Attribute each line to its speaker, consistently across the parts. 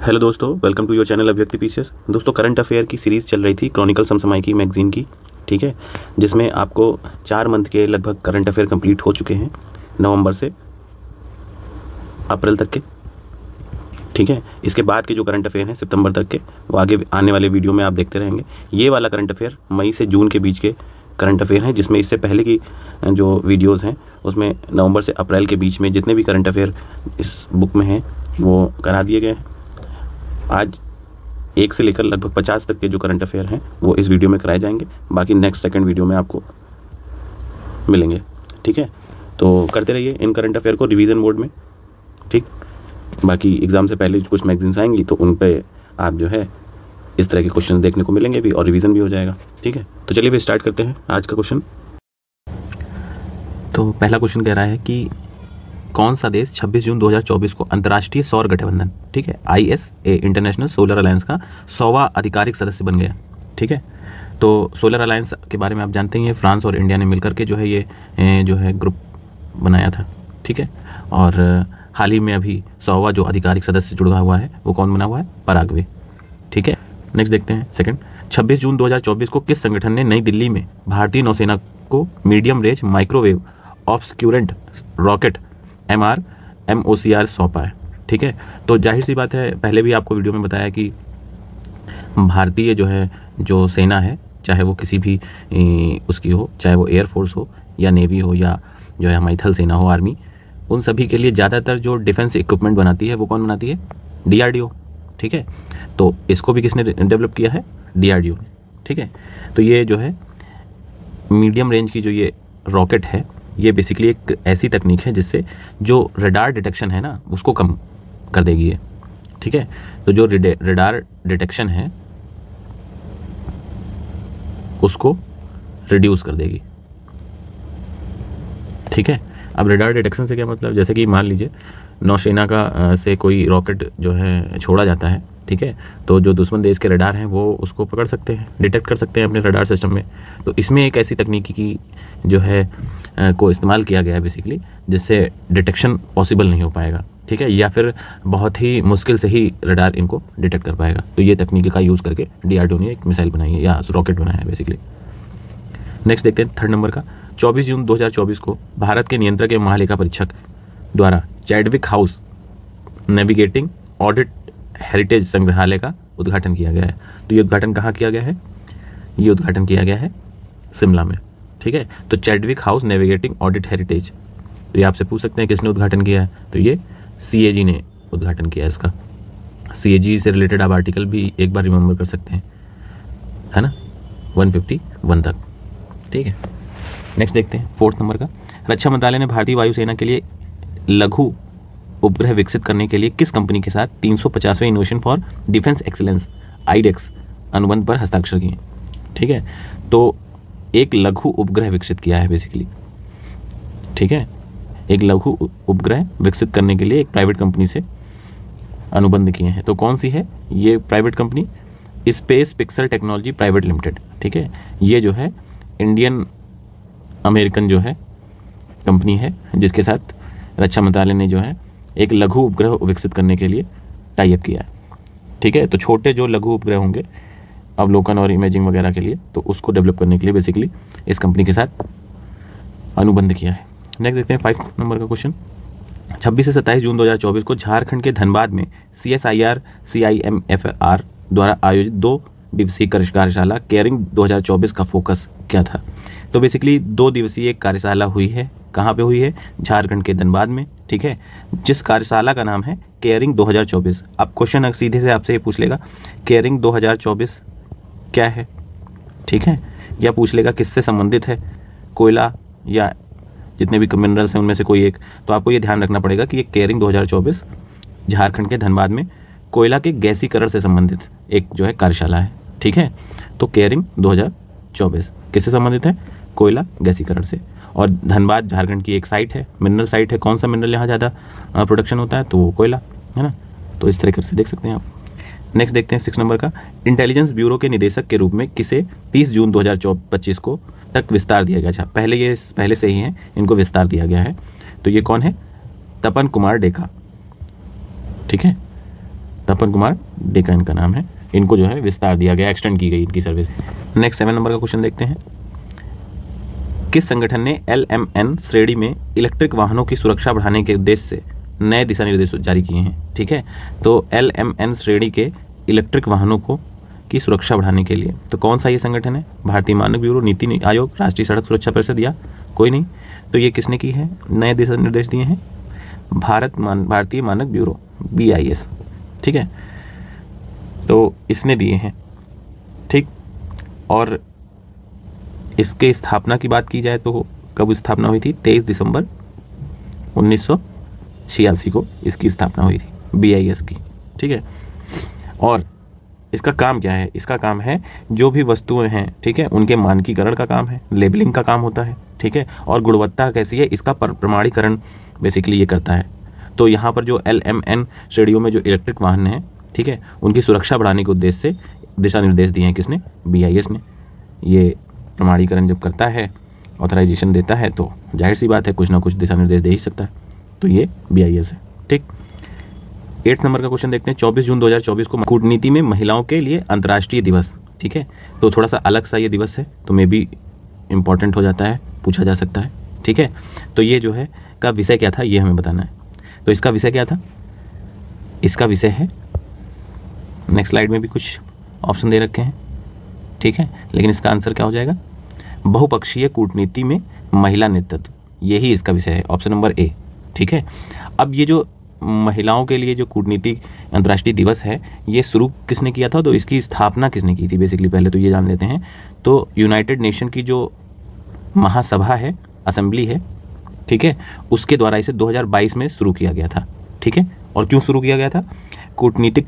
Speaker 1: Hello दोस्तों, welcome to your channel अभिव्यक्ति pieces. दोस्तों, करंट अफेयर की सीरीज़ चल रही थी क्रॉनिकल समसामयिकी मैगजीन की, ठीक है, जिसमें आपको 4 मंथ के लगभग करंट अफेयर कंप्लीट हो चुके हैं, नवंबर से अप्रैल तक के, ठीक है। इसके बाद के जो करंट अफेयर हैं सितंबर तक के, वो आगे आने वाले वीडियो में आप देखते रहेंगे। ये वाला करंट अफेयर मई से जून के बीच के करंट अफेयर हैं, जिसमें इससे पहले की जो वीडियोज़ हैं उसमें नवंबर से अप्रैल के बीच में जितने भी करंट अफेयर इस बुक में हैं वो करा दिए गए हैं। आज 1 से लेकर लगभग 50 तक के जो करंट अफेयर हैं वो इस वीडियो में कराए जाएंगे, बाकी नेक्स्ट सेकंड वीडियो में आपको मिलेंगे, ठीक है। तो करते रहिए इन करंट अफेयर को रिवीजन मोड में, ठीक। बाकी एग्ज़ाम से पहले कुछ मैगजीन्स आएंगी तो उन पे आप जो है इस तरह के क्वेश्चन देखने को मिलेंगे भी और रिवीजन भी हो जाएगा, ठीक है। तो चलिए फिर स्टार्ट करते हैं आज का क्वेश्चन। तो पहला क्वेश्चन कह रहा है कि कौन सा देश 26 जून 2024 को अंतर्राष्ट्रीय सौर गठबंधन, ठीक है, ISA इंटरनेशनल सोलर अलायंस का 100वां आधिकारिक सदस्य बन गया, ठीक है। तो सोलर अलायंस के बारे में आप जानते ही हैं, फ्रांस और इंडिया ने मिलकर के जो है ये जो है ग्रुप बनाया था, ठीक है। और हाल ही में अभी 100वां जो आधिकारिक सदस्य जुड़ा हुआ है वो कौन बना हुआ है? पराग्वे, ठीक है। नेक्स्ट देखते हैं सेकंड। 26 जून 2024 को किस संगठन ने नई दिल्ली में भारतीय नौसेना को medium range microwave obscurant rocket MOCR सौंपा है, ठीक है। तो जाहिर सी बात है, पहले भी आपको वीडियो में बताया कि भारतीय जो है जो सेना है, चाहे वो किसी भी उसकी हो, चाहे वो एयरफोर्स हो या नेवी हो या जो है हमारी थल सेना हो, आर्मी, उन सभी के लिए ज़्यादातर जो डिफेंस इक्विपमेंट बनाती है वो कौन बनाती है? DRDO, ठीक है। तो इसको भी किसने डेवलप किया है? DRDO ने, ठीक है। तो ये जो है मीडियम रेंज की जो ये रॉकेट है, ये बेसिकली एक ऐसी तकनीक है जिससे जो रडार डिटेक्शन है ना उसको कम कर देगी ये, ठीक है। तो जो रडार डिटेक्शन है उसको रिड्यूस कर देगी, ठीक है। अब रडार डिटेक्शन से क्या मतलब? जैसे कि मान लीजिए नौसेना का से कोई रॉकेट जो है छोड़ा जाता है, ठीक है, तो जो दुश्मन देश के रडार हैं वो उसको पकड़ सकते हैं, डिटेक्ट कर सकते हैं अपने रडार सिस्टम में। तो इसमें एक ऐसी तकनीकी की जो है को इस्तेमाल किया गया है बेसिकली, जिससे डिटेक्शन पॉसिबल नहीं हो पाएगा, ठीक है, या फिर बहुत ही मुश्किल से ही रडार इनको डिटेक्ट कर पाएगा। तो ये तकनीकी का यूज़ करके DRDO ने एक मिसाइल बनाई है या रॉकेट बनाया है बेसिकली। नेक्स्ट देखते हैं थर्ड नंबर का। 24 जून 2024 को भारत के नियंत्रक एवं महालेखा परीक्षक द्वारा Chadwick house navigating audit heritage संग्रहालय का उद्घाटन किया गया है। तो ये उद्घाटन कहाँ किया गया है? ये उद्घाटन किया गया है शिमला में, ठीक है। तो Chadwick house navigating audit heritage, तो ये आपसे पूछ सकते हैं किसने उद्घाटन किया है? तो ये CAG ने उद्घाटन किया है इसका। CAG से रिलेटेड आप आर्टिकल भी एक बार रिमेंबर कर सकते हैं, है ना, 151 तक, ठीक है। नेक्स्ट देखते हैं फोर्थ नंबर का। रक्षा मंत्रालय ने भारतीय वायुसेना के लिए लघु उपग्रह विकसित करने के लिए किस कंपनी के साथ 350वें innovation for defence excellence IDEX अनुबंध पर हस्ताक्षर किए, ठीक है। तो एक लघु उपग्रह विकसित किया है बेसिकली, ठीक है। एक लघु उपग्रह विकसित करने के लिए एक प्राइवेट कंपनी से अनुबंध किए हैं। तो कौन सी है ये private company? Space pixel technology private limited, ठीक है। ये जो है इंडियन अमेरिकन जो है कंपनी है, जिसके साथ रक्षा मंत्रालय ने जो है एक लघु उपग्रह विकसित करने के लिए टाई अप किया है, ठीक है। तो छोटे जो लघु उपग्रह होंगे अवलोकन और इमेजिंग वगैरह के लिए, तो उसको डेवलप करने के लिए बेसिकली इस कंपनी के साथ अनुबंध किया है। नेक्स्ट देखते हैं 5 नंबर का क्वेश्चन। 26 से 27 जून 2024 को झारखंड के धनबाद में CSIR CIMFR द्वारा आयोजित 2 दिवसीय कार्यशाला केयरिंग 2024 का फोकस क्या था? तो बेसिकली 2 दिवसीय कार्यशाला हुई है। कहाँ पे हुई है? झारखंड के धनबाद में, ठीक है, जिस कार्यशाला का नाम है केयरिंग 2024। अब क्वेश्चन सीधे से आपसे ये पूछ लेगा केयरिंग 2024 क्या है, ठीक है, या पूछ लेगा किससे संबंधित है, कोयला या जितने भी मिनरल्स हैं उनमें से कोई एक। तो आपको ये ध्यान रखना पड़ेगा कि ये केयरिंग 2024 झारखंड के धनबाद में कोयला के गैसीकरण से संबंधित एक जो है कार्यशाला है, ठीक है। तो केयरिंग 2024 किससे संबंधित है? कोयला गैसीकरण से। और धनबाद झारखंड की एक साइट है, मिनरल साइट है। कौन सा मिनरल यहाँ ज़्यादा प्रोडक्शन होता है? तो वो कोयला है ना। तो इस तरीके से देख सकते हैं आप। नेक्स्ट देखते हैं 6 नंबर का। इंटेलिजेंस ब्यूरो के निदेशक के रूप में किसे 30 जून 2025 को तक विस्तार दिया गया था? पहले से ही हैं, इनको विस्तार दिया गया है। तो ये कौन है? तपन कुमार डेका, ठीक है, तपन कुमार डेका इनका नाम है। इनको जो है विस्तार दिया गया, एक्सटेंड की गई इनकी सर्विस। नेक्स्ट 7 नंबर का क्वेश्चन देखते हैं। किस संगठन ने LMN श्रेणी में इलेक्ट्रिक वाहनों की सुरक्षा बढ़ाने के उद्देश्य से नए दिशा निर्देश जारी किए हैं? ठीक है, तो LMN श्रेणी के इलेक्ट्रिक वाहनों को की सुरक्षा बढ़ाने के लिए तो कौन सा ये संगठन है? भारतीय मानक ब्यूरो, नीति आयोग, राष्ट्रीय सड़क सुरक्षा परिषद या कोई नहीं? तो ये किसने की है, नए दिशा निर्देश दिए हैं? भारतीय मानक ब्यूरो, BIS। ठीक है, तो इसने दिए हैं। ठीक, और इसके स्थापना की बात की जाए तो कब स्थापना हुई थी? 23 दिसंबर 1986 को इसकी स्थापना हुई थी, BIS की। ठीक है, और इसका काम क्या है? इसका काम है जो भी वस्तुएं हैं, ठीक है, उनके मानकीकरण का काम है, लेबलिंग का काम होता है। ठीक है, और गुणवत्ता कैसी है इसका प्रमाणीकरण बेसिकली ये करता है। तो यहाँ पर जो LMN श्रेणियों में जो इलेक्ट्रिक वाहन हैं, ठीक है, उनकी सुरक्षा बढ़ाने के उद्देश्य से दिशा निर्देश दिए हैं। किसने? BIS ने। ये प्रमाणीकरण जब करता है, ऑथराइजेशन देता है, तो जाहिर सी बात है कुछ ना कुछ दिशा निर्देश दे ही सकता है। तो ये BIS है। ठीक, 8 नंबर का क्वेश्चन देखते हैं। 24 जून 2024 को कूटनीति में महिलाओं के लिए अंतर्राष्ट्रीय दिवस। ठीक है, तो थोड़ा सा अलग सा ये दिवस है, तो मे बी इम्पॉर्टेंट हो जाता है, पूछा जा सकता है। ठीक है, तो ये जो है का विषय क्या था ये हमें बताना है। तो इसका विषय क्या था? इसका विषय है, नेक्स्ट स्लाइड में भी कुछ ऑप्शन दे रखे हैं। ठीक है, लेकिन इसका आंसर क्या हो जाएगा? बहुपक्षीय कूटनीति में महिला नेतृत्व, यही इसका विषय है, ऑप्शन नंबर A। ठीक है, अब ये जो महिलाओं के लिए जो कूटनीति अंतर्राष्ट्रीय दिवस है, ये शुरू किसने किया था? तो इसकी स्थापना किसने की थी बेसिकली, पहले तो ये जान लेते हैं। तो यूनाइटेड नेशन की जो महासभा है, असेंबली है, ठीक है, उसके द्वारा इसे 2022 में शुरू किया गया था। ठीक है, और क्यों शुरू किया गया था? कूटनीतिक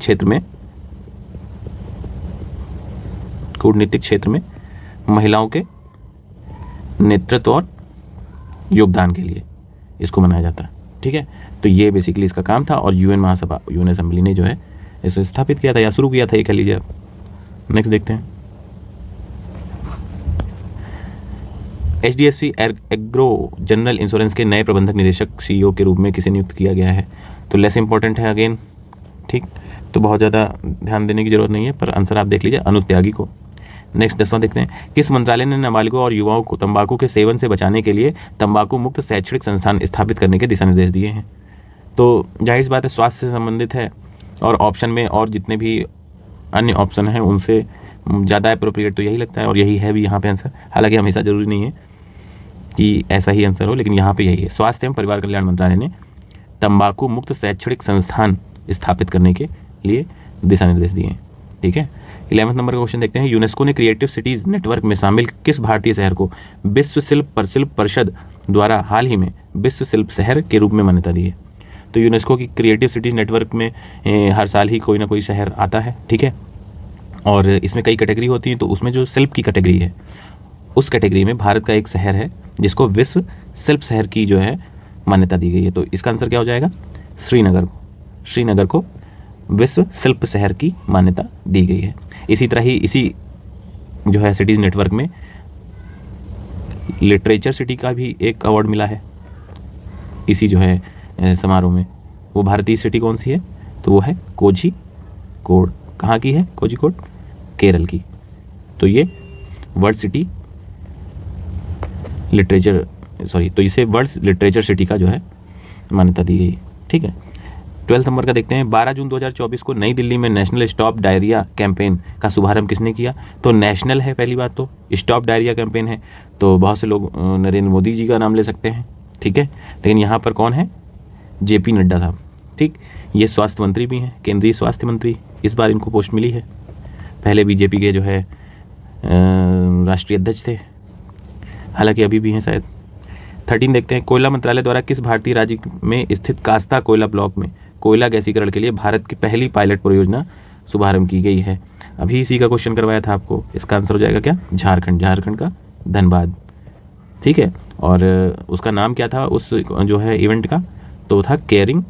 Speaker 1: क्षेत्र में महिलाओं के नेतृत्व और योगदान के लिए इसको मनाया जाता है। ठीक है, तो ये बेसिकली इसका काम था, और UN महासभा, UN असेंबली ने जो है इसे स्थापित किया था या शुरू किया था, ये कह लीजिए आप। नेक्स्ट देखते हैं। HDFC एग्रो जनरल इंश्योरेंस के नए प्रबंधक निदेशक CEO के रूप में किसे नियुक्त किया गया है? तो लेस इंपॉर्टेंट है अगेन। ठीक, तो बहुत ज़्यादा ध्यान देने की जरूरत नहीं है, पर आंसर आप देख लीजिए, अनुज त्यागी को। नेक्स्ट 10वां देखते हैं। किस मंत्रालय ने नाबालिगों और युवाओं को तंबाकू के सेवन से बचाने के लिए तंबाकू मुक्त शैक्षणिक संस्थान स्थापित करने के दिशा निर्देश दिए हैं? तो जाहिर सी बात है स्वास्थ्य से संबंधित है, और ऑप्शन में और जितने भी अन्य ऑप्शन हैं उनसे ज़्यादा अप्रोप्रिएट तो यही लगता है, और यही है भी यहाँ पे आंसर। हालांकि हमेशा ज़रूरी नहीं है कि ऐसा ही आंसर हो, लेकिन यहाँ पे यही है। स्वास्थ्य एवं परिवार कल्याण मंत्रालय ने तंबाकू मुक्त शैक्षणिक संस्थान स्थापित करने के लिए दिशा निर्देश दिए हैं। ठीक है, 11वें नंबर का क्वेश्चन देखते हैं। यूनेस्को ने क्रिएटिव सिटीज़ नेटवर्क में शामिल किस भारतीय शहर को विश्व शिल्प परिषद द्वारा हाल ही में विश्व शिल्प शहर के रूप में मान्यता दी है? तो यूनेस्को की क्रिएटिव सिटीज़ नेटवर्क में हर साल ही कोई ना कोई शहर आता है। ठीक है, और इसमें कई कैटेगरी होती हैं, तो उसमें जो शिल्प की कैटेगरी है, उस कैटेगरी में भारत का एक शहर है जिसको विश्व शिल्प शहर की जो है मान्यता दी गई है। तो इसका आंसर क्या हो जाएगा? श्रीनगर को विश्व शिल्प शहर की मान्यता दी गई है। इसी तरह ही इसी जो है सिटीज़ नेटवर्क में लिटरेचर सिटी का भी एक अवार्ड मिला है इसी जो है समारोह में। वो भारतीय सिटी कौन सी है? तो वो है कोझिकोड। कहाँ की है? कोझिकोड, केरल की। तो ये वर्ल्ड सिटी लिटरेचर तो इसे वर्ल्ड लिटरेचर सिटी का जो है मान्यता दी गई। ठीक है, 12 नंबर का देखते हैं। 12 जून 2024 को नई दिल्ली में नेशनल स्टॉप डायरिया कैंपेन का शुभारंभ किसने किया? तो नेशनल है, पहली बात तो स्टॉप डायरिया कैंपेन है, तो बहुत से लोग नरेंद्र मोदी जी का नाम ले सकते हैं। ठीक है, लेकिन यहाँ पर कौन है? JP नड्डा साहब। ठीक, ये स्वास्थ्य मंत्री भी हैं, केंद्रीय स्वास्थ्य मंत्री, इस बार इनको पोस्ट मिली है। पहले BJP के जो है राष्ट्रीय अध्यक्ष थे, हालांकि अभी भी हैं शायद। 13 देखते हैं। कोयला मंत्रालय द्वारा किस भारतीय राज्य में स्थित कास्ता कोयला ब्लॉक में कोयला गैसीकरण के लिए भारत की पहली पायलट परियोजना शुभारंभ की गई है? अभी इसी का क्वेश्चन करवाया था आपको। इसका आंसर हो जाएगा क्या? झारखंड का धनबाद। ठीक है, और उसका नाम क्या था उस जो है इवेंट का? तो था केयरिंग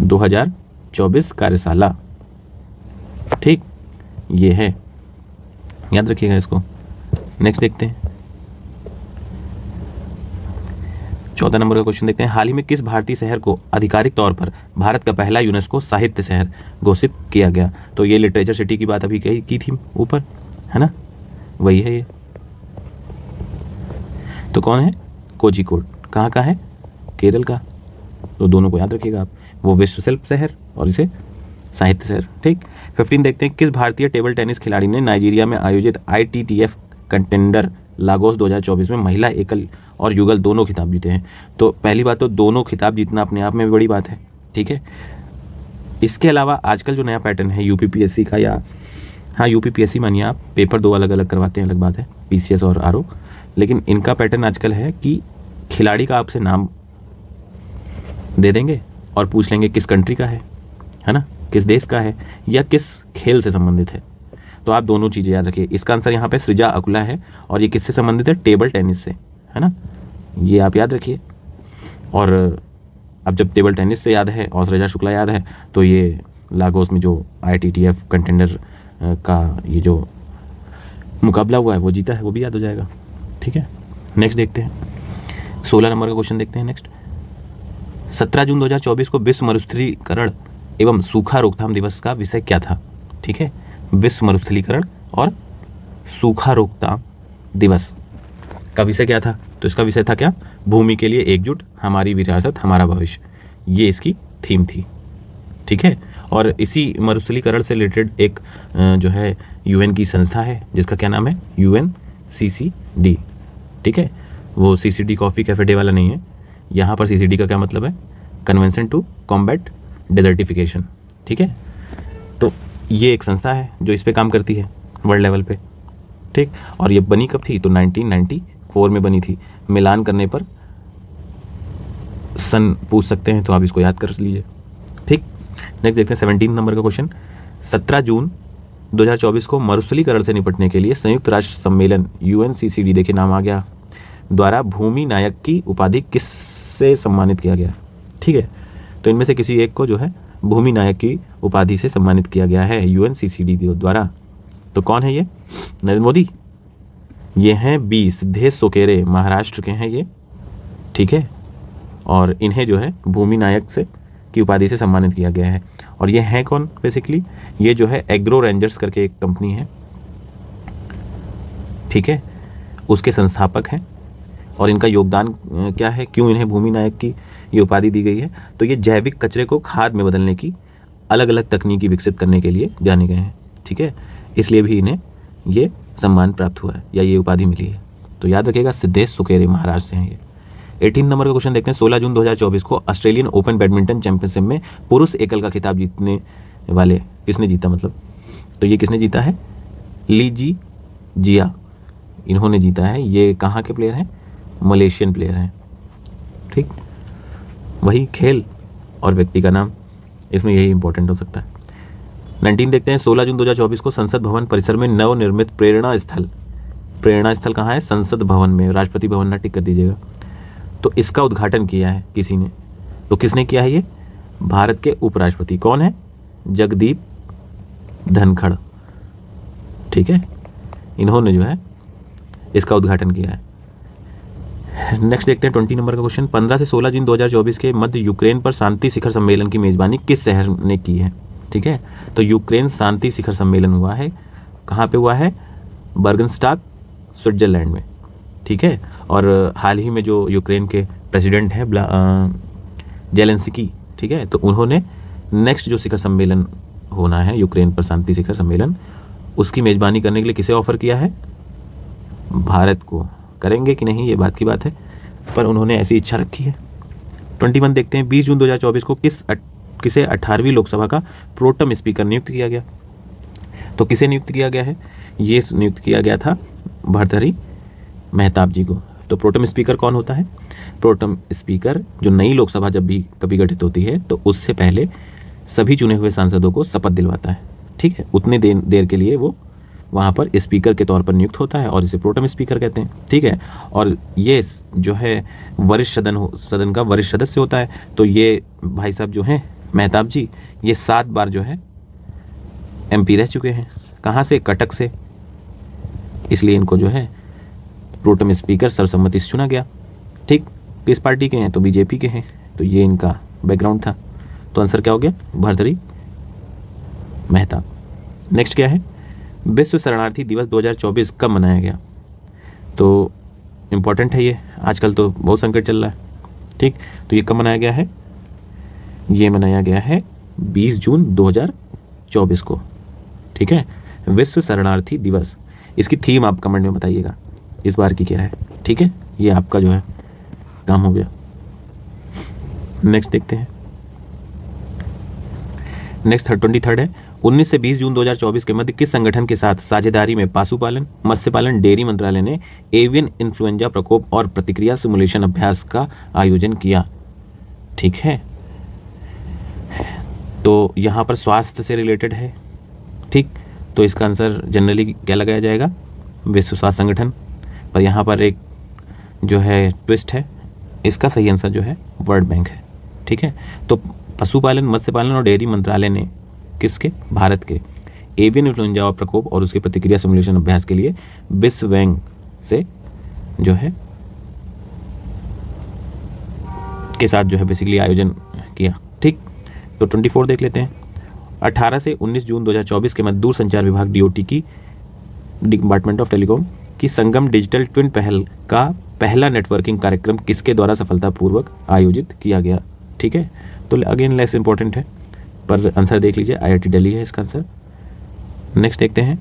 Speaker 1: 2024 कार्यशाला। ठीक, ये है, याद रखिएगा इसको। नेक्स्ट देखते हैं। 14 नंबर का क्वेश्चन देखते हैं, हाल ही में किस भारतीय शहर को आधिकारिक तौर पर भारत का पहला यूनेस्को साहित्य शहर घोषित किया गया? तो ये लिटरेचर सिटी की बात अभी कही की थी ऊपर, है ना, वही है ये। तो कौन है? कोझिकोड। कहाँ का है? केरल का। तो दोनों को याद रखिएगा आप, वो विश्व शिल्प शहर और इसे साहित्य शहर। ठीक। 15 देखते हैं, किस भारतीय टेबल टेनिस खिलाड़ी ने नाइजीरिया में आयोजित ITTF कंटेंडर लागोस 2024 में महिला एकल और युगल दोनों खिताब जीते हैं? तो पहली बात तो दोनों खिताब जीतना अपने आप में भी बड़ी बात है। ठीक है। इसके अलावा आजकल जो नया पैटर्न है UPPSC का, या हाँ UPPSC मानिए आप, पेपर दो अलग अलग करवाते हैं, अलग बात है, PCS और RO, लेकिन इनका पैटर्न आजकल है कि खिलाड़ी का आपसे नाम दे देंगे और पूछ लेंगे किस कंट्री का है ना, किस देश का है या किस खेल से संबंधित है। तो आप दोनों चीज़ें याद रखिए। इसका आंसर यहाँ पे सृजा अकुला है और ये किससे संबंधित है? टेबल टेनिस से, है ना, ये आप याद रखिए। और अब जब टेबल टेनिस से याद है और सृजा शुक्ला याद है, तो ये लागोस में जो ITTF कंटेंडर का ये जो मुकाबला हुआ है वो जीता है, वो भी याद हो जाएगा। ठीक है। नेक्स्ट देखते हैं, 16 नंबर का क्वेश्चन देखते हैं नेक्स्ट। 17 जून 2024 को विश्व मरुस्थलीकरण एवं सूखा रोकथाम दिवस का विषय क्या था? ठीक है, विश्व मरुस्थलीकरण और सूखा रोकथाम दिवस का विषय क्या था? तो इसका विषय था क्या? भूमि के लिए एकजुट, हमारी विरासत हमारा भविष्य, ये इसकी थीम थी। ठीक है। और इसी मरुस्थलीकरण से रिलेटेड एक जो है UN की संस्था है जिसका क्या नाम है? UNCCD। ठीक है, वो CCD कॉफ़ी कैफे डे वाला नहीं है। यहाँ पर CCD का क्या मतलब है? Convention to combat desertification. ठीक है। तो ये एक संस्था है जो इस पे काम करती है वर्ल्ड लेवल पे। ठीक। और ये बनी कब थी? तो 1994 में बनी थी। मिलान करने पर सन पूछ सकते हैं, तो आप इसको याद कर लीजिए। ठीक। नेक्स्ट देखते हैं 17 नंबर का क्वेश्चन। 17 जून 2024 को मरुस्थलीकरण से निपटने के लिए संयुक्त राष्ट्र सम्मेलन UNCCD, देखिए नाम आ गया, द्वारा भूमि नायक की उपाधि किससे सम्मानित किया गया? ठीक है। तो इनमें से किसी एक को जो है भूमि नायक की उपाधि से सम्मानित किया गया है UNCCD द्वारा। तो कौन है ये? नरेंद्र मोदी। ये हैं B सिद्धेश सोकेरे, महाराष्ट्र के हैं ये। ठीक है। और इन्हें जो है भूमि नायक से की उपाधि से सम्मानित किया गया है। और ये हैं कौन? बेसिकली ये जो है एग्रो रेंजर्स करके एक कंपनी है, ठीक है, उसके संस्थापक हैं। और इनका योगदान क्या है, क्यों इन्हें भूमि नायक की ये उपाधि दी गई है? तो ये जैविक कचरे को खाद में बदलने की अलग अलग तकनीकी विकसित करने के लिए जाने गए हैं। ठीक है, इसलिए भी इन्हें ये सम्मान प्राप्त हुआ है या ये उपाधि मिली है। तो याद रखिएगा, सिद्धेश सुकेरे, महाराष्ट्र से हैं ये। 18 नंबर का क्वेश्चन देखते हैं। 16 जून 2024 को ऑस्ट्रेलियन ओपन बैडमिंटन चैंपियनशिप में पुरुष एकल का खिताब जीतने वाले किसने जीता? मतलब तो ये किसने जीता है? ली जी जिया, इन्होंने जीता है। ये कहाँ के प्लेयर हैं? मलेशियन प्लेयर हैं। ठीक, वही खेल और व्यक्ति का नाम, इसमें यही इंपॉर्टेंट हो सकता है। 19 देखते हैं। 16 जून 2024 को संसद भवन परिसर में नवनिर्मित प्रेरणा स्थल कहाँ है? संसद भवन में। राष्ट्रपति भवन ना टिक कर दीजिएगा। तो इसका उद्घाटन किया है किसी ने, तो किसने किया है? ये भारत के उपराष्ट्रपति। कौन है? जगदीप धनखड़। ठीक है, इन्होंने जो है इसका उद्घाटन किया है। नेक्स्ट देखते हैं 20 नंबर का क्वेश्चन। 15 से 16 जून 2024 के मध्य यूक्रेन पर शांति शिखर सम्मेलन की मेजबानी किस शहर ने की है? ठीक है, तो यूक्रेन शांति शिखर सम्मेलन हुआ है, कहाँ पे हुआ है? बर्गनस्टाक, स्विट्जरलैंड में। ठीक है, और हाल ही में जो यूक्रेन के प्रेसिडेंट हैं जेलेंस्की, ठीक है, तो उन्होंने नेक्स्ट जो शिखर सम्मेलन होना है यूक्रेन पर शांति शिखर सम्मेलन, उसकी मेजबानी करने के लिए किसे ऑफर किया है? भारत को। करेंगे कि नहीं ये बात की बात है, पर उन्होंने ऐसी इच्छा रखी है। 21 देखते हैं। 20 जून 2024 को किसे 18वीं लोकसभा का प्रोटम स्पीकर नियुक्त किया गया? तो किसे नियुक्त किया गया है? ये नियुक्त किया गया था भर्तृहरि मेहताब जी को। तो प्रोटम स्पीकर कौन होता है? प्रोटम स्पीकर जो नई लोकसभा जब भी कभी गठित होती है तो उससे पहले सभी चुने हुए सांसदों को शपथ दिलवाता है। ठीक है, उतने देर के लिए वो वहाँ पर स्पीकर के तौर पर नियुक्त होता है और इसे प्रोटम स्पीकर कहते हैं। ठीक है, और ये जो है वरिष्ठ सदन का वरिष्ठ सदस्य होता है। तो ये भाई साहब जो हैं मेहताब जी, ये 7 बार जो है MP रह चुके हैं। कहाँ से? कटक से। इसलिए इनको जो है प्रोटम स्पीकर सर्वसम्मति से चुना गया। ठीक, किस पार्टी के हैं, तो बीजेपी के हैं, तो ये इनका बैकग्राउंड था। तो आंसर क्या हो गया, भर्तृहरि मेहता। नेक्स्ट क्या है, विश्व शरणार्थी दिवस 2024 कब मनाया गया। तो इम्पॉर्टेंट है ये, आजकल तो बहुत संकट चल रहा है, ठीक। तो ये कब मनाया गया है, ये मनाया गया है 20 जून 2024 को, ठीक है, विश्व शरणार्थी दिवस। इसकी थीम आप कमेंट में बताइएगा इस बार की क्या है, ठीक है। ये आपका जो है काम हो गया। नेक्स्ट देखते हैं, नेक्स्ट 23rd है, 19 से 20 जून 2024 के मध्य किस संगठन के साथ साझेदारी में पशुपालन, मत्स्य पालन, डेयरी मंत्रालय ने एवियन इन्फ्लुएंजा प्रकोप और प्रतिक्रिया सिमुलेशन अभ्यास का आयोजन किया, ठीक है। तो यहाँ पर स्वास्थ्य से रिलेटेड है, ठीक। तो इसका आंसर जनरली क्या लगाया जाएगा, विश्व स्वास्थ्य संगठन। पर यहाँ पर एक जो है ट्विस्ट है, इसका सही आंसर जो है वर्ल्ड बैंक है, ठीक है। तो पशुपालन, मत्स्य पालन और डेयरी मंत्रालय ने किसके, भारत के एवियन इन्फ्लुएंजा प्रकोप और उसकी प्रतिक्रिया सिमुलेशन अभ्यास के लिए विश्व बैंक से जो है के साथ जो है बेसिकली आयोजन किया, ठीक। तो 24 देख लेते हैं, 18 से 19 जून 2024 के मध्य दूरसंचार विभाग DOT की, डिपार्टमेंट ऑफ टेलीकॉम की संगम डिजिटल ट्विन पहल का पहला नेटवर्किंग कार्यक्रम किसके द्वारा सफलतापूर्वक आयोजित किया गया, ठीक है। तो अगेन लेस इंपॉर्टेंट है, पर आंसर देख लीजिए, IIT दिल्ली है इसका आंसर। नेक्स्ट देखते हैं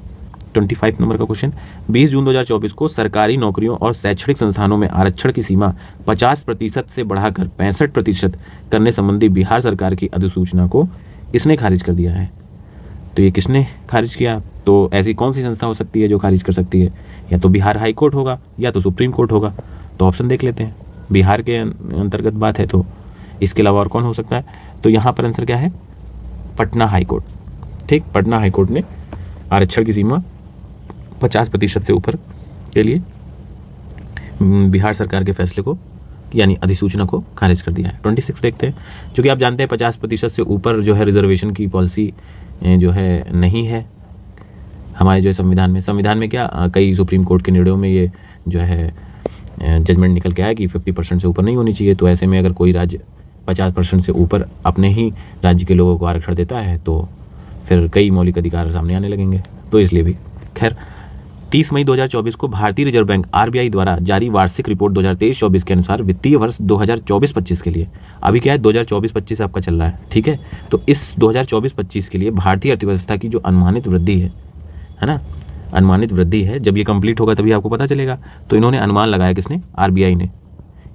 Speaker 1: 25 नंबर का क्वेश्चन, 20 जून 2024 को सरकारी नौकरियों और शैक्षणिक संस्थानों में आरक्षण की सीमा 50% से बढ़ाकर 65% करने संबंधी बिहार सरकार की अधिसूचना को किसने खारिज कर दिया है। तो ये किसने खारिज किया, तो ऐसी कौन सी संस्था हो सकती है जो खारिज कर सकती है, या तो बिहार हाई कोर्ट होगा या तो सुप्रीम कोर्ट होगा। तो ऑप्शन देख लेते हैं, बिहार के अंतर्गत बात है तो इसके अलावा और कौन हो सकता है। तो यहाँ पर आंसर क्या है, पटना हाई कोर्ट, ठीक। पटना हाई कोर्ट ने आरक्षण की सीमा 50% से ऊपर के लिए बिहार सरकार के फैसले को यानी अधिसूचना को खारिज कर दिया है। 26 देखते हैं, क्योंकि आप जानते हैं 50% से ऊपर जो है रिजर्वेशन की पॉलिसी जो है नहीं है हमारे जो संविधान में क्या कई सुप्रीम कोर्ट के निर्णयों में ये जो है जजमेंट निकल के आया कि 50% से ऊपर नहीं होनी चाहिए। तो ऐसे में अगर कोई राज्य 50% से ऊपर अपने ही राज्य के लोगों को आरक्षण देता है तो फिर कई मौलिक अधिकार सामने आने लगेंगे, तो इसलिए भी। खैर 30 मई 2024 को भारतीय रिजर्व बैंक RBI द्वारा जारी वार्षिक रिपोर्ट 2023-24 के अनुसार वित्तीय वर्ष 2024-25 के लिए, अभी क्या है 2024-25 आपका चल रहा है, ठीक है। तो इस 2024-25 के लिए भारतीय अर्थव्यवस्था की जो अनुमानित वृद्धि है ना, अनुमानित वृद्धि है, जब ये कंप्लीट होगा तभी आपको पता चलेगा। तो इन्होंने अनुमान लगाया किसने, RBI ने,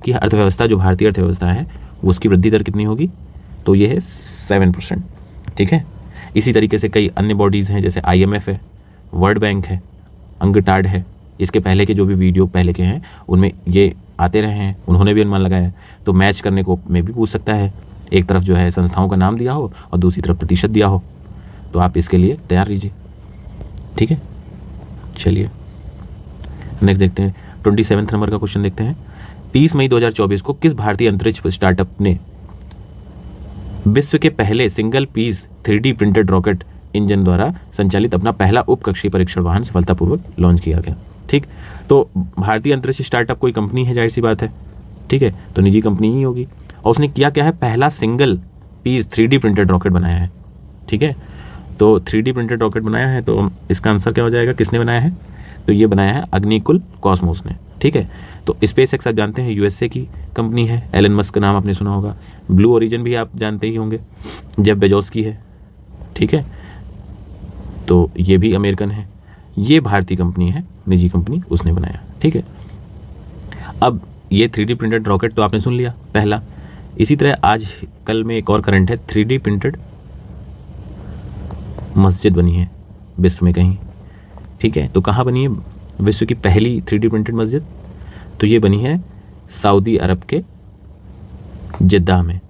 Speaker 1: कि अर्थव्यवस्था जो भारतीय अर्थव्यवस्था है उसकी वृद्धि दर कितनी होगी, तो ये है 7%, ठीक है। इसी तरीके से कई अन्य बॉडीज़ हैं, जैसे IMF है, वर्ल्ड बैंक है, UNCTAD है, इसके पहले के जो भी वीडियो पहले के हैं उनमें ये आते रहे हैं, उन्होंने भी अनुमान लगाया है। तो मैच करने को में भी पूछ सकता है, एक तरफ जो है संस्थाओं का नाम दिया हो और दूसरी तरफ प्रतिशत दिया हो, तो आप इसके लिए तैयार रहिए, ठीक है। चलिए नेक्स्ट देखते हैं, 27 नंबर का क्वेश्चन देखते हैं। 30 मई 2024 को किस भारतीय अंतरिक्ष स्टार्टअप ने विश्व के पहले single piece 3D printed rocket engine द्वारा संचालित अपना पहला उपकक्षीय परीक्षण वाहन सफलतापूर्वक लॉन्च किया गया, ठीक। तो भारतीय अंतरिक्ष स्टार्टअप कोई कंपनी है, जाहिर सी बात है, ठीक है, तो निजी कंपनी ही होगी। और उसने किया क्या है, पहला single piece 3D printed rocket बनाया है, ठीक है। तो 3D प्रिंटेड रॉकेट बनाया है, तो इसका आंसर क्या हो जाएगा, किसने बनाया है, तो ये बनाया है अग्निकुल कॉस्मोस ने, ठीक है। तो SpaceX आप जानते हैं USA की कंपनी है, एलन मस्क का नाम आपने सुना होगा। ब्लू ओरिजिन भी आप जानते ही होंगे, जेफ बेजोस की है, ठीक है। तो ये भी अमेरिकन है, ये भारतीय कंपनी है, निजी कंपनी, उसने बनाया, ठीक है। अब ये 3D प्रिंटेड रॉकेट तो आपने सुन लिया पहला। इसी तरह आज कल में एक और करंट है, 3D प्रिंटेड मस्जिद बनी है विश्व में कहीं, ठीक है। तो कहाँ बनी है विश्व की पहली 3D प्रिंटेड मस्जिद, तो ये बनी है सऊदी अरब के जिद्दा में,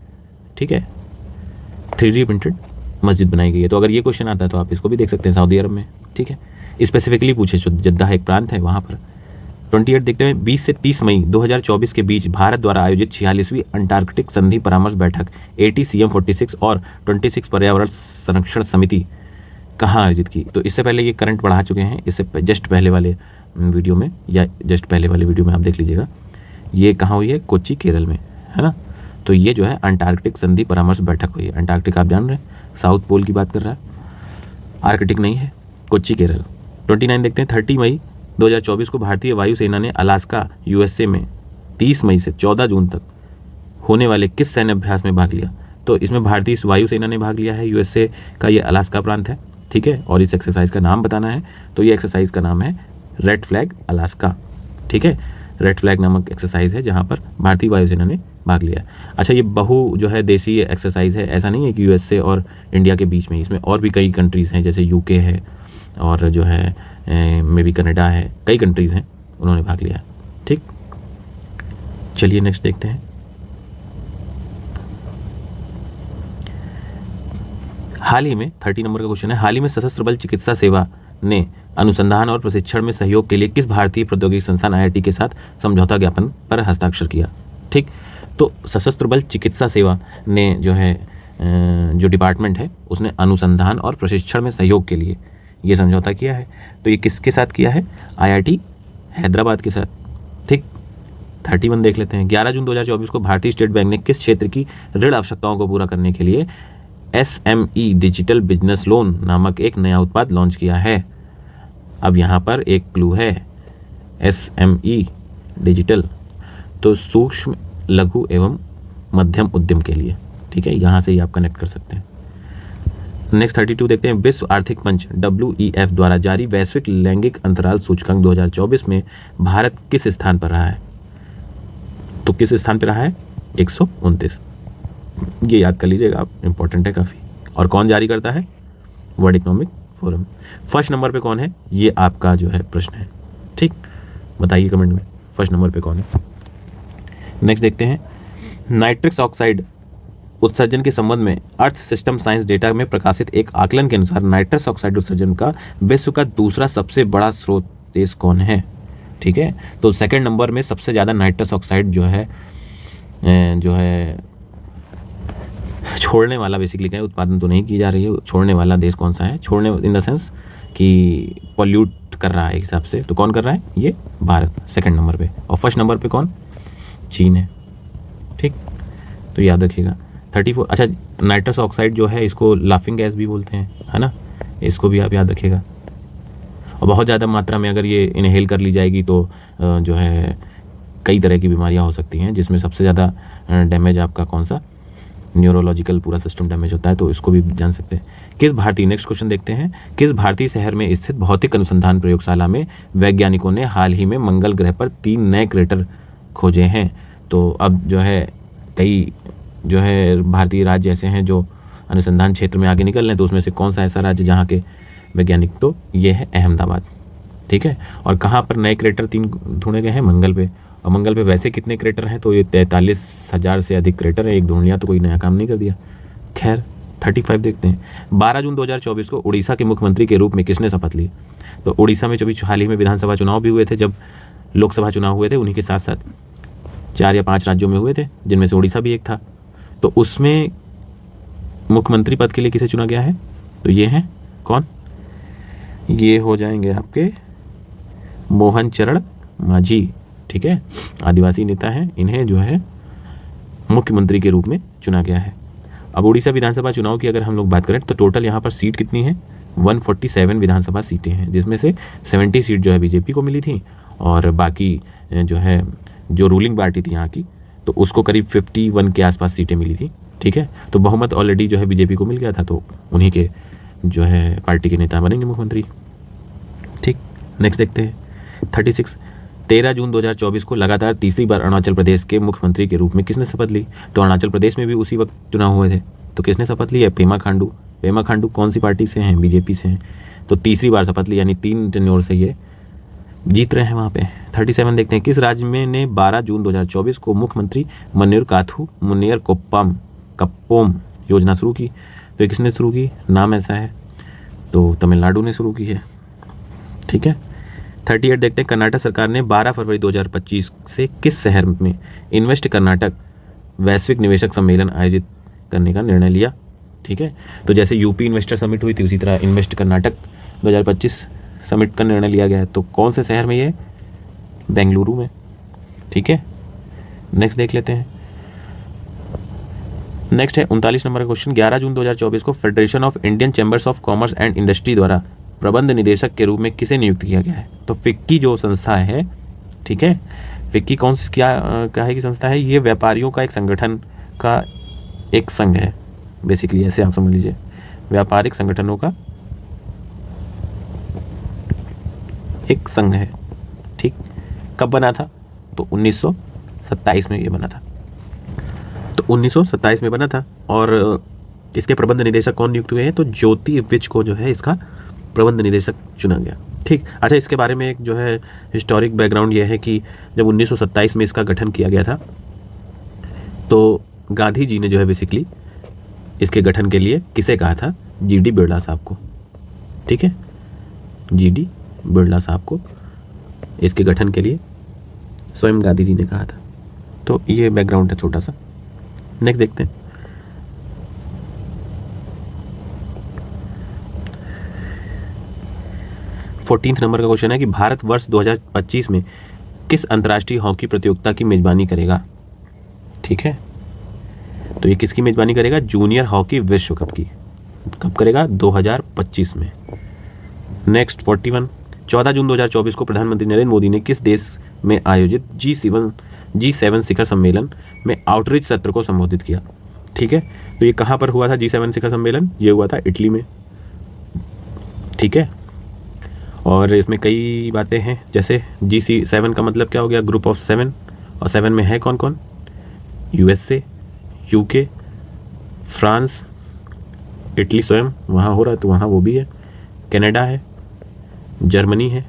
Speaker 1: ठीक है। 3D प्रिंटेड मस्जिद बनाई गई है। तो अगर ये क्वेश्चन आता है तो आप इसको भी देख सकते हैं, सऊदी अरब में, ठीक है। स्पेसिफिकली पूछे, जो जिद्दा एक प्रांत है वहाँ पर। 28 देखते हैं, 20 से 30 मई 2024 के बीच भारत द्वारा आयोजित 46वीं अंटार्कटिक संधि परामर्श बैठक ATCM46 और 26 पर्यावरण संरक्षण समिति कहाँ आयोजित की। तो इससे पहले ये करंट बढ़ा चुके हैं, इससे जस्ट पहले वाले वीडियो में आप देख लीजिएगा ये कहाँ हुई है? कोच्चि केरल में, है ना। तो ये जो है अंटार्कटिक संधि परामर्श बैठक हुई है। अंटार्कटिक आप जान रहे हैं, साउथ पोल की बात कर रहा है, आर्कटिक नहीं है, कोच्चि केरल। 29 देखते हैं। 30 मई 2024 को भारतीय वायुसेना ने अलास्का यूएसए में 30 मई से 14 जून तक होने वाले किस सैन्य अभ्यास में भाग लिया? तो इसमें भारतीय वायुसेना ने भाग लिया है। यूएसए का ये अलास्का प्रांत है, ठीक है। और इस एक्सरसाइज का नाम बताना है, तो ये एक्सरसाइज का नाम है रेड फ्लैग अलास्का, ठीक है। रेड फ्लैग नामक एक्सरसाइज है जहाँ पर भारतीय वायुसेना ने भाग लिया। अच्छा, ये बहु जो है देशीय एक्सरसाइज है, ऐसा नहीं है कि यूएसए और इंडिया के बीच में, इसमें और भी कई कंट्रीज़ हैं, जैसे यूके है और जो है मे बी कनाडा है, कई कंट्रीज़ हैं, उन्होंने भाग लिया, ठीक। चलिए नेक्स्ट देखते हैं। हाल ही में 30 नंबर का क्वेश्चन है, हाल ही में सशस्त्र बल चिकित्सा सेवा ने अनुसंधान और प्रशिक्षण में सहयोग के लिए किस भारतीय प्रौद्योगिकी संस्थान आईआईटी के साथ समझौता ज्ञापन पर हस्ताक्षर किया? ठीक, तो सशस्त्र बल चिकित्सा सेवा ने जो है जो डिपार्टमेंट है उसने अनुसंधान और प्रशिक्षण में सहयोग के लिए ये समझौता किया है। तो ये किसके साथ किया है? आईआईटी हैदराबाद के साथ, ठीक। 31 देख लेते हैं। 11 जून 2024 को भारतीय स्टेट बैंक ने किस क्षेत्र की ऋण आवश्यकताओं को पूरा करने के लिए SME डिजिटल बिजनेस लोन नामक एक नया उत्पाद लॉन्च किया है? अब यहाँ पर एक क्लू है, SME डिजिटल, तो सूक्ष्म लघु एवं मध्यम उद्यम के लिए, ठीक है। यहाँ से ही आप कनेक्ट कर सकते हैं। नेक्स्ट 32 देखते हैं। विश्व आर्थिक मंच WEF द्वारा जारी वैश्विक लैंगिक अंतराल सूचकांक 2024 में भारत किस स्थान पर रहा है? तो किस स्थान पर रहा है? 129। ये याद कर लीजिएगा आप, इंपॉर्टेंट है काफ़ी। और कौन जारी करता है? World economic forum. First number पे कौन है? ये आपका जो है प्रश्न है, ठीक। बताइए कमेंट में फर्स्ट नंबर पे कौन है। नेक्स्ट देखते हैं। नाइट्रस ऑक्साइड उत्सर्जन के संबंध में अर्थ सिस्टम साइंस डेटा में प्रकाशित एक आकलन के अनुसार नाइट्रस ऑक्साइड उत्सर्जन का विश्व का दूसरा सबसे बड़ा स्रोत देश कौन है? ठीक है, तो सेकंड नंबर में सबसे ज़्यादा नाइट्रस ऑक्साइड जो है छोड़ने वाला, बेसिकली क्या है, उत्पादन तो नहीं की जा रही है, छोड़ने वाला देश कौन सा है? छोड़ने इन द सेंस कि पॉल्यूट कर रहा है एक हिसाब से, तो कौन कर रहा है? ये भारत सेकंड नंबर पे। और फर्स्ट नंबर पे कौन? चीन है, ठीक। तो याद रखिएगा 34। अच्छा, नाइट्रस ऑक्साइड जो है इसको लाफिंग गैस भी बोलते हैं, है ना, इसको भी आप याद रखिएगा। और बहुत ज़्यादा मात्रा में अगर ये इनहेल कर ली जाएगी तो जो है कई तरह की बीमारियां हो सकती हैं, जिसमें सबसे ज़्यादा डैमेज आपका कौन सा? न्यूरोलॉजिकल पूरा सिस्टम डैमेज होता है, तो इसको भी जान सकते हैं। किस भारतीय, नेक्स्ट क्वेश्चन देखते हैं। किस भारतीय शहर में स्थित भौतिक अनुसंधान प्रयोगशाला में वैज्ञानिकों ने हाल ही में मंगल ग्रह पर 3 नए क्रेटर खोजे हैं? तो अब जो है कई जो है भारतीय राज्य ऐसे हैं जो अनुसंधान क्षेत्र में आगे निकल रहे हैं, तो उसमें से कौन सा ऐसा राज्य जहाँ के वैज्ञानिक? तो ये है अहमदाबाद, ठीक है। और कहाँ पर नए क्रेटर 3 ढूंढे गए हैं? मंगल पे। और मंगल पे वैसे कितने क्रेटर हैं? तो ये 43,000 से अधिक क्रेटर है, एक ढूंढ लिया तो कोई नया काम नहीं कर दिया। खैर 35 देखते हैं। 12 जून 2024 को उड़ीसा के मुख्यमंत्री के रूप में किसने शपथ ली? तो उड़ीसा में जब हाल ही में विधानसभा चुनाव भी हुए थे, जब लोकसभा चुनाव हुए थे, उन्हीं के साथ साथ 4 या 5 राज्यों में हुए थे, जिनमें से उड़ीसा भी एक था। तो उसमें मुख्यमंत्री पद के लिए किसे चुना गया है? तो ये हैं कौन? ये हो जाएंगे आपके मोहन चरण मांझी, ठीक है, आदिवासी नेता हैं, इन्हें जो है मुख्यमंत्री के रूप में चुना गया है। अब उड़ीसा विधानसभा चुनाव की अगर हम लोग बात करें तो टोटल यहाँ पर सीट कितनी है? 147 विधानसभा सीटें हैं, जिसमें से 70 सीट जो है बीजेपी को मिली थी, और बाकी जो है जो रूलिंग पार्टी थी यहाँ की, तो उसको करीब 51 के आसपास सीटें मिली थी, ठीक है। तो बहुमत ऑलरेडी जो है बीजेपी को मिल गया था, तो उन्हीं के जो है पार्टी के नेता बनेंगे मुख्यमंत्री, ठीक। नेक्स्ट देखते हैं 36। 13 जून 2024 को लगातार तीसरी बार अरुणाचल प्रदेश के मुख्यमंत्री के रूप में किसने शपथ ली? तो अरुणाचल प्रदेश में भी उसी वक्त चुनाव हुए थे, तो किसने शपथ ली है? पेमा खांडू। पेमा खांडू कौन सी पार्टी से हैं? बीजेपी से हैं। तो तीसरी बार शपथ ली, यानी 3 टेन्योर से ये जीत रहे हैं वहाँ पे। 37 देखते हैं। किस राज्य में ने 12 जून 2024 को मुख्यमंत्री मन्नेर काथू मुन्नेर कप्पोम योजना शुरू की? तो किसने शुरू की? नाम ऐसा है, तो तमिलनाडु ने शुरू की है, ठीक है। 38 देखते हैं। कर्नाटक सरकार ने 12 फरवरी 2025 से किस शहर में इन्वेस्ट कर्नाटक वैश्विक निवेशक सम्मेलन आयोजित करने का निर्णय लिया? ठीक है, तो जैसे यूपी इन्वेस्टर समिट हुई थी, उसी तरह इन्वेस्ट कर्नाटक 2025 समिट का निर्णय लिया गया है। तो कौन से शहर में? ये बेंगलुरु में, ठीक है। नेक्स्ट देख लेते हैं। नेक्स्ट है 39 नंबर का क्वेश्चन। 11 जून 2024 को federation of Indian chambers of commerce and industry द्वारा प्रबंध निदेशक के रूप में किसे नियुक्त किया गया है? तो फिक्की जो संस्था है, ठीक है, फिक्की कौन सी क्या है की संस्था है? ये व्यापारियों का एक संगठन का एक संघ है बेसिकली, ऐसे आप समझ लीजिए, व्यापारिक संगठनों का एक संघ है। ठीक, कब बना था? तो 1927 में ये बना था। तो 1927 में बना था और इसके प्रबंध निदेशक कौन नियुक्त हुए हैं? तो ज्योति विज को जो है इसका प्रबंध निदेशक चुना गया। ठीक, अच्छा, इसके बारे में एक जो है हिस्टोरिक बैकग्राउंड ये है कि जब 1927 में इसका गठन किया गया था तो गांधी जी ने जो है बेसिकली इसके गठन के लिए किसे कहा था? जीडी बिरला साहब को। ठीक है, जीडी बिरला साहब को इसके गठन के लिए स्वयं गांधी जी ने कहा था। तो ये बैकग्राउंड है छोटा सा। नेक्स्ट देखते हैं। फोर्टीन्थ नंबर का क्वेश्चन है कि भारत वर्ष 2025 में किस अंतर्राष्ट्रीय हॉकी प्रतियोगिता की मेजबानी करेगा? ठीक है, तो ये किसकी मेजबानी करेगा? जूनियर हॉकी विश्व कप की। कब करेगा? 2025 में। नेक्स्ट 41। 14 जून 2024 को प्रधानमंत्री नरेंद्र मोदी ने किस देश में आयोजित G7 शिखर सम्मेलन में आउटरीच सत्र को संबोधित किया? ठीक है, तो ये कहाँ पर हुआ था G7 शिखर सम्मेलन? ये हुआ था इटली में। ठीक है, और इसमें कई बातें हैं, जैसे G7 का मतलब क्या हो गया? ग्रुप ऑफ 7, और 7 में है कौन कौन? USA, UK, फ्रांस, इटली स्वयं वहाँ हो रहा है तो वहाँ वो भी है, कनाडा है, जर्मनी है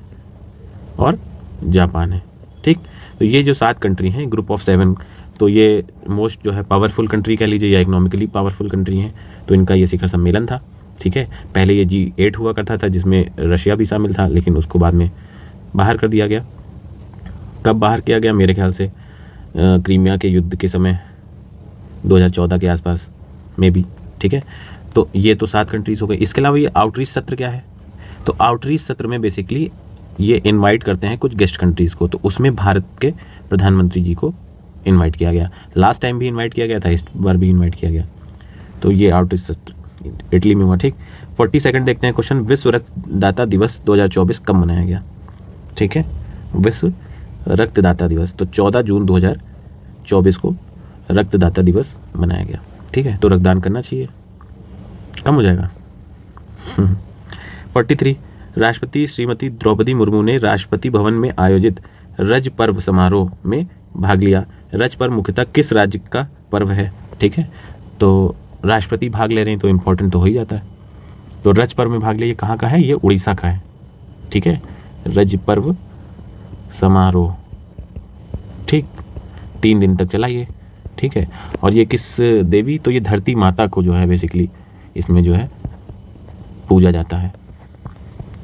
Speaker 1: और जापान है। ठीक, तो ये जो 7 कंट्री हैं ग्रुप ऑफ 7, तो ये मोस्ट जो है पावरफुल कंट्री कह लीजिए या इकोनॉमिकली पावरफुल कंट्री हैं, तो इनका ये शिखर सम्मेलन था। ठीक है, पहले ये G8 हुआ करता था जिसमें रशिया भी शामिल था, लेकिन उसको बाद में बाहर कर दिया गया। कब बाहर किया गया? मेरे ख्याल से क्रीमिया के युद्ध के समय 2014 के आसपास में भी। ठीक है, तो ये तो 7 कंट्रीज हो गए। इसके अलावा ये आउटरीच सत्र क्या है? तो आउटरीच सत्र में बेसिकली ये इनवाइट करते हैं कुछ गेस्ट कंट्रीज़ को, तो उसमें भारत के प्रधानमंत्री जी को इनवाइट किया गया। लास्ट टाइम भी इनवाइट किया गया था, इस बार भी इनवाइट किया गया। तो ये आउटरीच सत्र इटली में हुआ। ठीक, 42 देखते हैं क्वेश्चन। विश्व रक्तदाता दिवस 2024 कब मनाया गया? ठीक है, विश्व रक्तदाता दिवस तो 14 जून 2024 को रक्तदाता दिवस मनाया गया। ठीक है, तो रक्तदान करना चाहिए, कम हो जाएगा। 43 राष्ट्रपति श्रीमती द्रौपदी मुर्मू ने राष्ट्रपति भवन में आयोजित रज पर्व समारोह में भाग लिया। रज पर्व मुख्यतः किस राज्य का पर्व है? ठीक है, तो राष्ट्रपति भाग ले रहे हैं तो इम्पोर्टेंट तो हो ही जाता है। तो रज पर्व में भाग लिया, ये कहाँ का है? ये उड़ीसा का है। ठीक है, रज पर्व समारोह, ठीक, 3 दिन तक चला ये। ठीक है, और ये किस देवी? तो ये धरती माता को जो है बेसिकली इसमें जो है पूजा जाता है।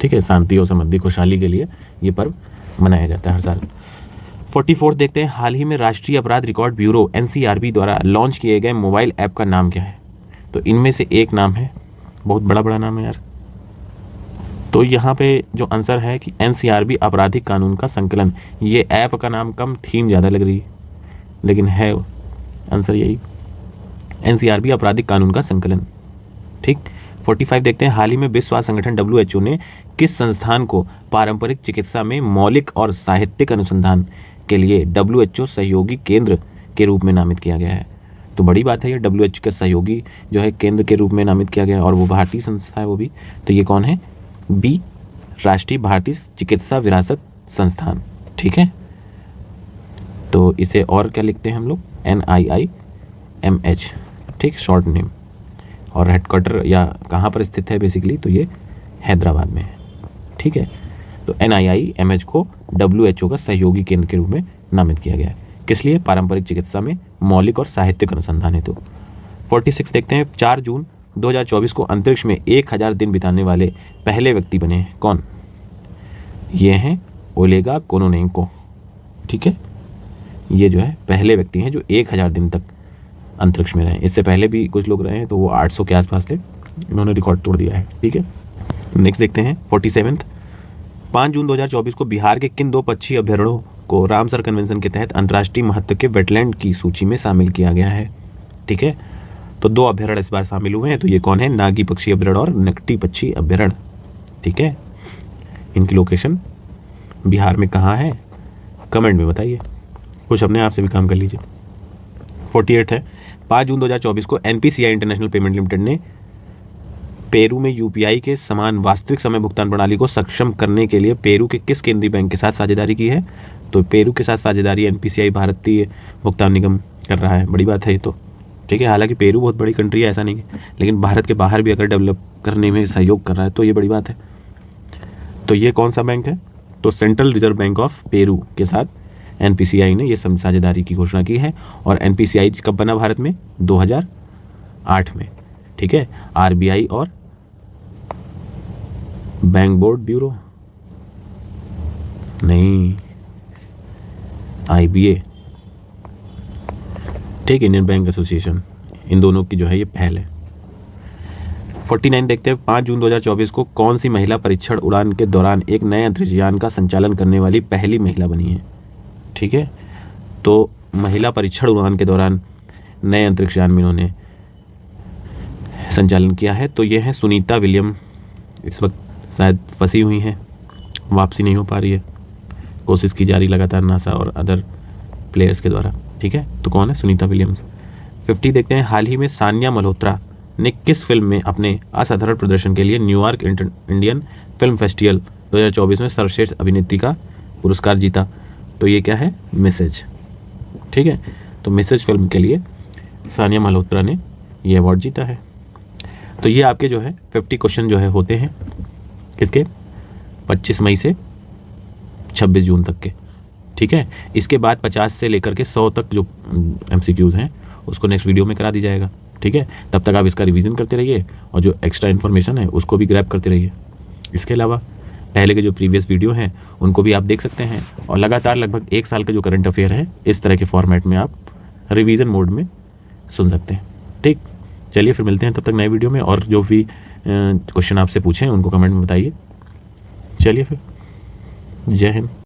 Speaker 1: ठीक है, शांति और समृद्धि खुशहाली के लिए ये पर्व मनाया जाता है हर साल। 44 देखते हैं। हाल ही में राष्ट्रीय अपराध रिकॉर्ड ब्यूरो NCRB द्वारा लॉन्च किए गए मोबाइल ऐप का नाम क्या है? तो इनमें से एक नाम है, बहुत बड़ा नाम है यार, तो यहाँ पे जो आंसर है कि NCRB आपराधिक कानून का संकलन। ये ऐप का नाम कम, थीम ज़्यादा लग रही है, लेकिन है आंसर यही, NCRB आपराधिक कानून का संकलन। ठीक, 45 देखते हैं। हाल ही में विश्व स्वास्थ्य संगठन WHO ने किस संस्थान को पारंपरिक चिकित्सा में मौलिक और साहित्यिक अनुसंधान के लिए WHO सहयोगी केंद्र के रूप में नामित किया गया है? तो बड़ी बात है, ये WHO के सहयोगी जो है केंद्र के रूप में नामित किया गया है, और वो भारतीय संस्था है वो भी। तो ये कौन है? B, राष्ट्रीय भारतीय चिकित्सा विरासत संस्थान। ठीक है, तो इसे और क्या लिखते हैं हम लोग? NIIMH। ठीक, शॉर्ट नेम, और हेडक्वार्टर या कहाँ पर स्थित है बेसिकली? तो ये हैदराबाद में है। ठीक है, तो NIIMH को WHO का सहयोगी केंद्र के रूप में नामित किया गया है। किस लिए? पारंपरिक चिकित्सा में मौलिक और साहित्यिक अनुसंधान हेतु। 46 देखते हैं। 4 जून 2024 को अंतरिक्ष में 1000 दिन बिताने वाले पहले व्यक्ति बने हैं, कौन? ये हैं ओलेगा कोनोनेंको। ठीक है, ये जो है पहले व्यक्ति हैं जो 1000 दिन तक अंतरिक्ष में रहे। इससे पहले भी कुछ लोग रहे हैं, तो वो 800 के आसपास थे, इन्होंने रिकॉर्ड तोड़ दिया है। ठीक है, नेक्स्ट देखते हैं 47। 5 जून 2024 को बिहार के किन 2 पक्षी अभ्यारण्यों को रामसर कन्वेंशन के तहत अंतर्राष्ट्रीय महत्व के वेटलैंड की सूची में शामिल किया गया है। ठीक है, तो 2 अभ्यारण्य इस बार शामिल हुए हैं, तो ये कौन है, नागी पक्षी अभ्यारण्य और नकटी पक्षी अभ्यारण्य। ठीक है, इनकी लोकेशन बिहार में कहाँ है, कमेंट में बताइए, कुछ अपने आप से भी काम कर लीजिए। 48 है, 5 जून 2024 को NPCI इंटरनेशनल पेमेंट लिमिटेड ने पेरू में UPI के समान वास्तविक समय भुगतान प्रणाली को सक्षम करने के लिए पेरू के किस केंद्रीय बैंक के साथ साझेदारी की है। तो पेरू के साथ साझेदारी NPCI भारतीय भुगतान निगम कर रहा है। बड़ी बात है ये तो। ठीक है, हालांकि पेरू बहुत बड़ी कंट्री है, ऐसा नहीं है, लेकिन भारत के बाहर भी अगर डेवलप करने में सहयोग कर रहा है तो ये बड़ी बात है। तो ये कौन सा बैंक है, तो central reserve bank of Peru के साथ NPCI ने ये साझेदारी की घोषणा की है। और NPCI कब बना भारत में, 2008 में। ठीक है, RBI और बैंक बोर्ड ब्यूरो नहीं, IBA, ठीक, इंडियन बैंक एसोसिएशन, इन दोनों की जो है ये पहल है। 49 देखते हैं, 5 जून 2024 को कौन सी महिला परीक्षण उड़ान के दौरान एक नए अंतरिक्ष यान का संचालन करने वाली पहली महिला बनी है। ठीक है, तो महिला परीक्षण उड़ान के दौरान नए अंतरिक्ष यान में इन्होंने संचालन किया है, तो ये है सुनीता विलियम। इस वक्त शायद फंसी हुई हैं, वापसी नहीं हो पा रही है, कोशिश की जा रही लगातार नासा और अदर प्लेयर्स के द्वारा। ठीक है, तो कौन है, सुनीता विलियम्स। 50 देखते हैं, हाल ही में सानिया मल्होत्रा ने किस फिल्म में अपने असाधारण प्रदर्शन के लिए न्यूयॉर्क इंडियन फिल्म फेस्टिवल 2024 में सर्वश्रेष्ठ अभिनेत्री का पुरस्कार जीता। तो ये क्या है, मैसेज। ठीक है, तो मैसेज फिल्म के लिए सानिया मल्होत्रा ने ये अवार्ड जीता है। तो ये आपके जो है 50 क्वेश्चन जो है होते हैं किसके, 25 मई से 26 जून तक के। ठीक है, इसके बाद 50 से लेकर के 100 तक जो MCQs हैं उसको नेक्स्ट वीडियो में करा दी जाएगा। ठीक है, तब तक आप इसका रिवीजन करते रहिए और जो एक्स्ट्रा इन्फॉर्मेशन है उसको भी ग्रैब करते रहिए। इसके अलावा पहले के जो प्रीवियस वीडियो हैं उनको भी आप देख सकते हैं और लगातार लगभग 1 साल का जो करंट अफेयर है इस तरह के फॉर्मेट में आप रिवीजन मोड में सुन सकते हैं। ठीक, चलिए फिर मिलते हैं तब तक नए वीडियो में, और जो भी क्वेश्चन आपसे पूछें उनको कमेंट में बताइए। चलिए फिर, जय हिंद।